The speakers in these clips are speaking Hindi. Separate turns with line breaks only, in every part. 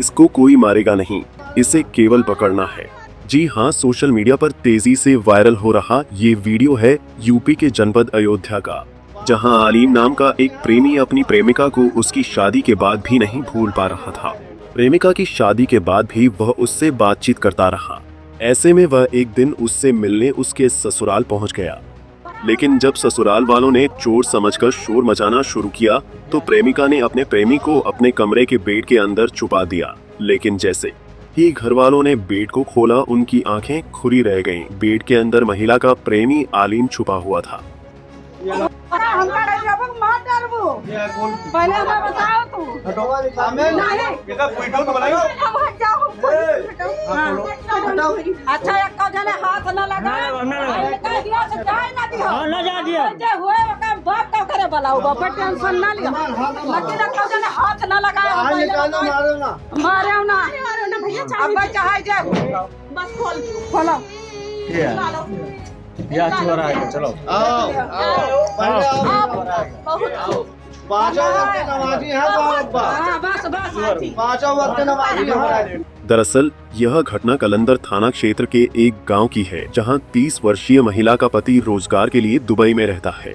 इसको कोई मारेगा नहीं, इसे केवल पकड़ना है। जी हाँ, सोशल मीडिया पर तेजी से वायरल हो रहा ये वीडियो है यूपी के जनपद अयोध्या का, जहां आलिम नाम का एक प्रेमी अपनी प्रेमिका को उसकी शादी के बाद भी नहीं भूल पा रहा था। प्रेमिका की शादी के बाद भी वह उससे बातचीत करता रहा। ऐसे में वह एक दिन उससे मिलने उसके ससुराल पहुंच गया, लेकिन जब ससुराल वालों ने चोर समझकर शोर मचाना शुरू किया तो प्रेमिका ने अपने प्रेमी को अपने कमरे के बेड के अंदर छुपा दिया। लेकिन जैसे ही घर वालों ने बेड को खोला, उनकी आंखें खुली रह गईं। बेड के अंदर महिला का प्रेमी आलिम छुपा हुआ था।
पहले हमें बताओ तू अच्छा एक जने हाथ न लगाए बाप का करे बुलाओ बाप टेंशन ना लिया, लेकिन एक जने हाथ न लगाए मारे ना अब चाहे जाए बस खोलो
चलो
दरअसल यह घटना कलंदर थाना क्षेत्र के एक गांव की है, जहां 30 वर्षीय महिला का पति रोजगार के लिए दुबई में रहता है।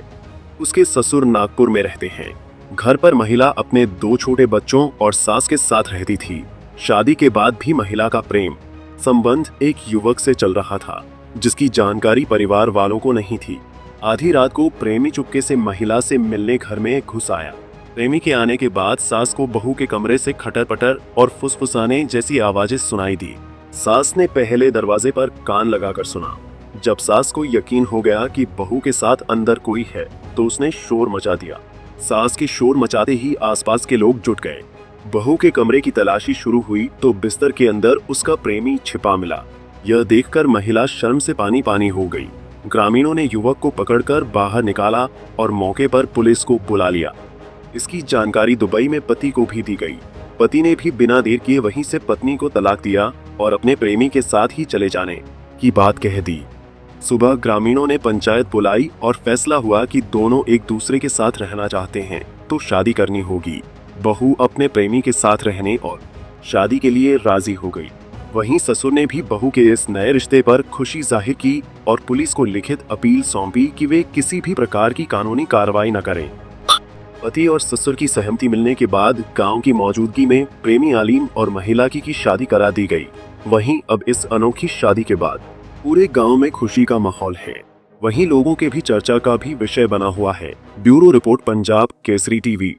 उसके ससुर नागपुर में रहते हैं। घर पर महिला अपने 2 छोटे बच्चों और सास के साथ रहती थी। शादी के बाद भी महिला का प्रेम संबंध एक युवक से चल रहा था, जिसकी जानकारी परिवार वालों को नहीं थी। आधी रात को प्रेमी चुपके से महिला से मिलने घर में घुस आया। प्रेमी के आने के बाद सास को बहू के कमरे से खटर पटर और फुसफुसाने जैसी आवाजें सुनाई दी। सास ने पहले दरवाजे पर कान लगाकर सुना। जब सास को यकीन हो गया कि बहू के साथ अंदर कोई है, तो उसने शोर मचा दिया। सास के शोर मचाते ही आसपास के लोग जुट गए। बहू के कमरे की तलाशी शुरू हुई तो बिस्तर के अंदर उसका प्रेमी छिपा मिला। यह देखकर महिला शर्म से पानी पानी हो गई। ग्रामीणों ने युवक को पकड़कर बाहर निकाला और मौके पर पुलिस को बुला लिया। इसकी जानकारी दुबई में पति को भी दी गई। पति ने भी बिना देर किए वहीं से पत्नी को तलाक दिया और अपने प्रेमी के साथ ही चले जाने की बात कह दी। सुबह ग्रामीणों ने पंचायत बुलाई और फैसला हुआ कि दोनों एक दूसरे के साथ रहना चाहते हैं तो शादी करनी होगी। बहू अपने प्रेमी के साथ रहने और शादी के लिए राजी हो गई। वहीं ससुर ने भी बहू के इस नए रिश्ते पर खुशी जाहिर की और पुलिस को लिखित अपील सौंपी कि वे किसी भी प्रकार की कानूनी कार्रवाई न करें। पति और ससुर की सहमति मिलने के बाद गांव की मौजूदगी में प्रेमी आलिम और महिला की शादी करा दी गई। वहीं अब इस अनोखी शादी के बाद पूरे गांव में खुशी का माहौल है। वहीं लोगों के भी चर्चा का भी विषय बना हुआ है। Bureau report, Punjab Kesari TV.